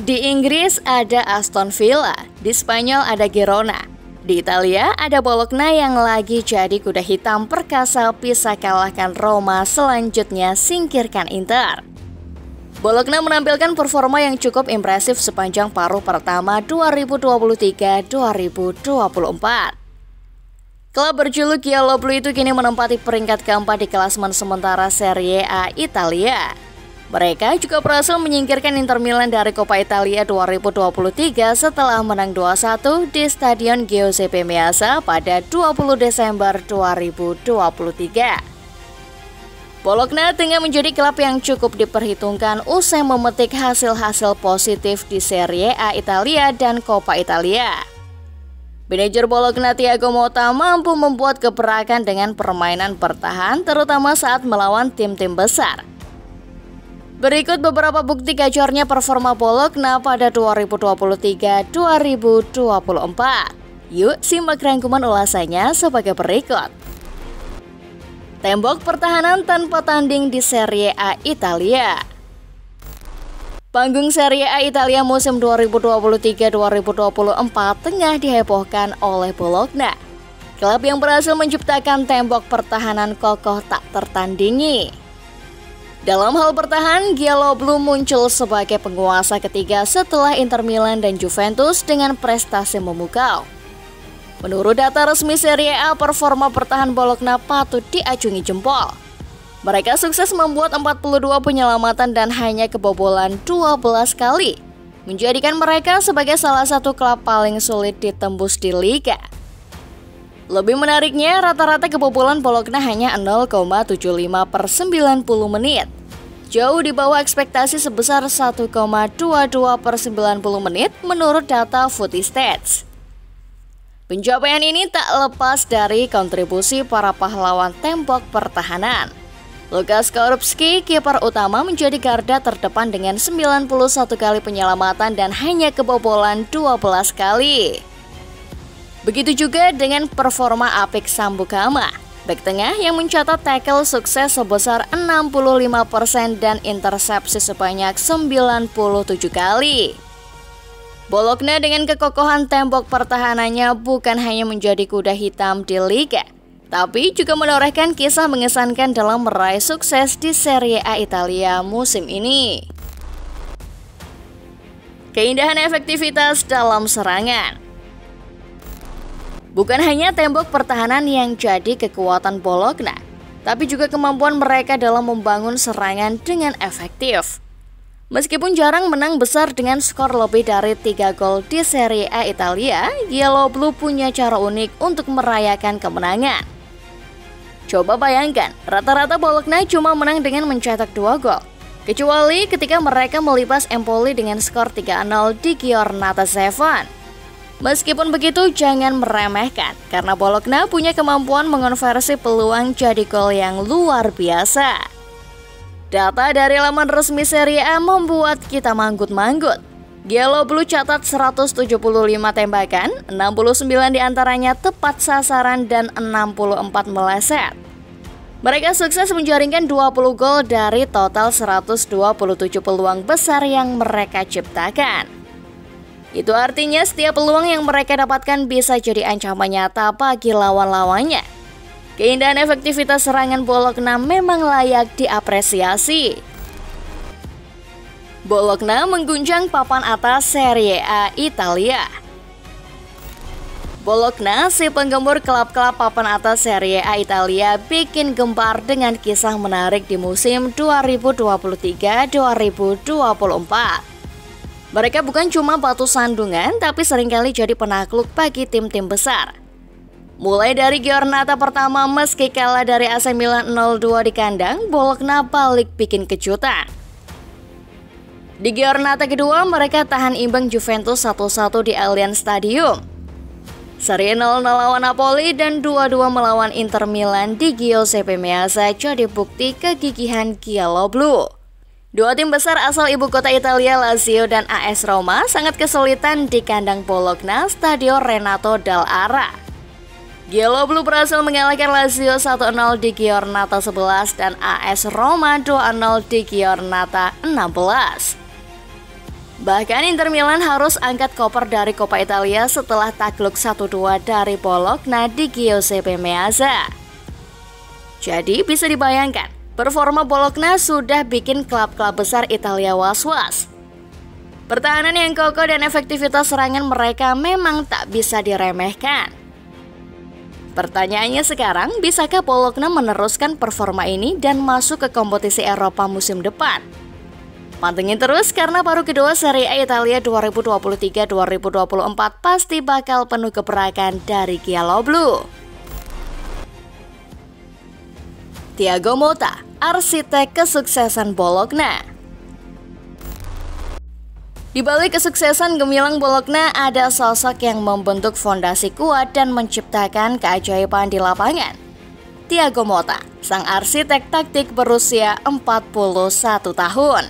Di Inggris ada Aston Villa, di Spanyol ada Girona. Di Italia ada Bologna yang lagi jadi kuda hitam perkasa bisa kalahkan Roma, selanjutnya singkirkan Inter. Bologna menampilkan performa yang cukup impresif sepanjang paruh pertama 2023-2024. Klub berjuluk Gialloblu itu kini menempati peringkat keempat di klasemen sementara Serie A Italia. Mereka juga berhasil menyingkirkan Inter Milan dari Coppa Italia 2023 setelah menang 2-1 di Stadion Giuseppe Meazza pada 20 Desember 2023. Bologna tengah menjadi klub yang cukup diperhitungkan usai memetik hasil-hasil positif di Serie A Italia dan Coppa Italia. Manajer Bologna Thiago Motta mampu membuat gebrakan dengan permainan bertahan terutama saat melawan tim-tim besar. Berikut beberapa bukti gacornya performa Bologna pada 2023-2024. Yuk simak rangkuman ulasannya sebagai berikut. Tembok pertahanan tanpa tanding di Serie A Italia. Panggung Serie A Italia musim 2023-2024 tengah dihebohkan oleh Bologna. Klub yang berhasil menciptakan tembok pertahanan kokoh tak tertandingi. Dalam hal bertahan, Gialloblu muncul sebagai penguasa ketiga setelah Inter Milan dan Juventus dengan prestasi memukau. Menurut data resmi Serie A, performa pertahan Bologna patut diacungi jempol. Mereka sukses membuat 42 penyelamatan dan hanya kebobolan 12 kali, menjadikan mereka sebagai salah satu klub paling sulit ditembus di liga. Lebih menariknya, rata-rata kebobolan Bologna hanya 0,75 per 90 menit. Jauh di bawah ekspektasi sebesar 1,22 per 90 menit menurut data Footy-Stats. Pencapaian ini tak lepas dari kontribusi para pahlawan tembok pertahanan. Lukas Korbski, kiper utama, menjadi garda terdepan dengan 91 kali penyelamatan dan hanya kebobolan 12 kali. Begitu juga dengan performa apik Sambukama, bek tengah yang mencatat tackle sukses sebesar 65% dan intersepsi sebanyak 97 kali. Bologna dengan kekokohan tembok pertahanannya bukan hanya menjadi kuda hitam di liga, tapi juga menorehkan kisah mengesankan dalam meraih sukses di Serie A Italia musim ini. Keindahan efektivitas dalam serangan. Bukan hanya tembok pertahanan yang jadi kekuatan Bologna, tapi juga kemampuan mereka dalam membangun serangan dengan efektif. Meskipun jarang menang besar dengan skor lebih dari 3 gol di Serie A Italia, Gialloblu punya cara unik untuk merayakan kemenangan. Coba bayangkan, rata-rata Bologna cuma menang dengan mencetak 2 gol. Kecuali ketika mereka melibas Empoli dengan skor 3-0 di Giornata 7. Meskipun begitu, jangan meremehkan, karena Bologna punya kemampuan mengonversi peluang jadi gol yang luar biasa. Data dari laman resmi Serie A membuat kita manggut-manggut. Gialloblu catat 175 tembakan, 69 diantaranya tepat sasaran dan 64 meleset. Mereka sukses menjaringkan 20 gol dari total 127 peluang besar yang mereka ciptakan. Itu artinya setiap peluang yang mereka dapatkan bisa jadi ancaman nyata bagi lawan-lawannya. Keindahan efektivitas serangan Bologna memang layak diapresiasi. Bologna mengguncang papan atas Serie A Italia. Bologna, si penggemar klub-klub papan atas Serie A Italia, bikin gempar dengan kisah menarik di musim 2023-2024. Mereka bukan cuma batu sandungan, tapi seringkali jadi penakluk bagi tim-tim besar. Mulai dari Giornata pertama, meski kalah dari AC Milan 0-2 di kandang, Bologna balik bikin kejutan. Di Giornata kedua, mereka tahan imbang Juventus 1-1 di Allianz Stadium. Seri 0-0 lawan Napoli dan 2-2 melawan Inter Milan di Giuseppe Meazza jadi bukti kegigihan Gialloblu. Dua tim besar asal ibu kota Italia, Lazio dan AS Roma, sangat kesulitan di kandang Bologna, Stadio Renato Dall'Ara. Gialloblu berhasil mengalahkan Lazio 1-0 di Giornata 11 dan AS Roma 2-0 di Giornata 16. Bahkan Inter Milan harus angkat koper dari Coppa Italia setelah takluk 1-2 dari Bologna di Giuseppe Meazza. Jadi bisa dibayangkan, performa Bologna sudah bikin klub-klub besar Italia was-was. Pertahanan yang kokoh dan efektivitas serangan mereka memang tak bisa diremehkan. Pertanyaannya sekarang, bisakah Bologna meneruskan performa ini dan masuk ke kompetisi Eropa musim depan? Pantengin terus karena paruh kedua Serie A Italia 2023-2024 pasti bakal penuh gebrakan dari Giallo Blu. Thiago Motta, arsitek kesuksesan Bologna. Di balik kesuksesan gemilang Bologna ada sosok yang membentuk fondasi kuat dan menciptakan keajaiban di lapangan. Thiago Motta, sang arsitek taktik berusia 41 tahun.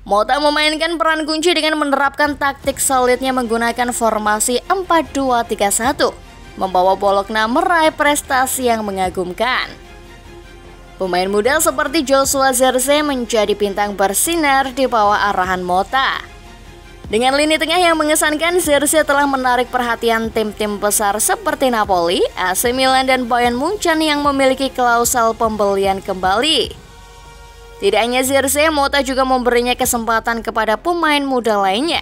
Motta memainkan peran kunci dengan menerapkan taktik solidnya menggunakan formasi 4-2-3-1, membawa Bologna meraih prestasi yang mengagumkan. Pemain muda seperti Joshua Zirkzee menjadi bintang bersinar di bawah arahan Motta. Dengan lini tengah yang mengesankan, Zirkzee telah menarik perhatian tim-tim besar seperti Napoli, AC Milan, dan Bayern Munchen yang memiliki klausul pembelian kembali. Tidak hanya Zirkzee, Motta juga memberinya kesempatan kepada pemain muda lainnya.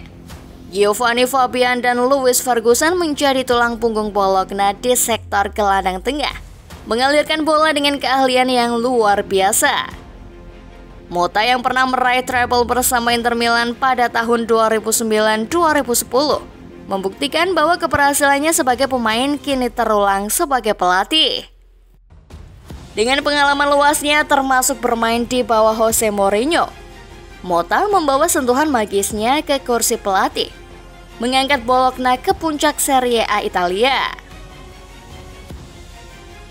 Giovanni Fabian dan Louis Ferguson menjadi tulang punggung Bologna di sektor gelandang tengah, mengalirkan bola dengan keahlian yang luar biasa. Motta yang pernah meraih treble bersama Inter Milan pada tahun 2009-2010 membuktikan bahwa keberhasilannya sebagai pemain kini terulang sebagai pelatih. Dengan pengalaman luasnya termasuk bermain di bawah Jose Mourinho, Motta membawa sentuhan magisnya ke kursi pelatih, mengangkat Bologna ke puncak Serie A Italia.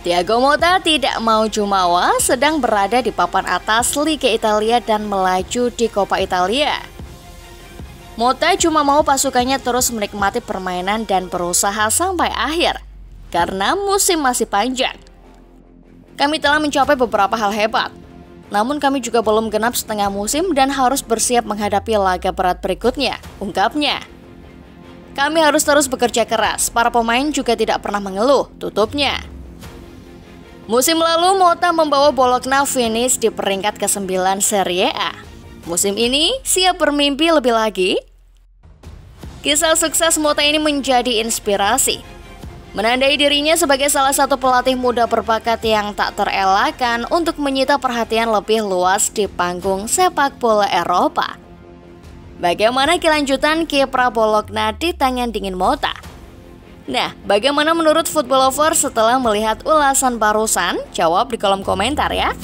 Thiago Motta tidak mau jumawa, sedang berada di papan atas Liga Italia dan melaju di Coppa Italia. Motta cuma mau pasukannya terus menikmati permainan dan berusaha sampai akhir, karena musim masih panjang. Kami telah mencapai beberapa hal hebat, namun kami juga belum genap setengah musim dan harus bersiap menghadapi laga berat berikutnya, ungkapnya. Kami harus terus bekerja keras, para pemain juga tidak pernah mengeluh, tutupnya. Musim lalu Motta membawa Bologna finish di peringkat ke-9 Serie A. Musim ini siap bermimpi lebih lagi? Kisah sukses Motta ini menjadi inspirasi, menandai dirinya sebagai salah satu pelatih muda berbakat yang tak terelakkan untuk menyita perhatian lebih luas di panggung sepak bola Eropa. Bagaimana kelanjutan kiprah Bologna di tangan dingin Motta? Nah, bagaimana menurut Football Lover setelah melihat ulasan barusan? Jawab di kolom komentar ya.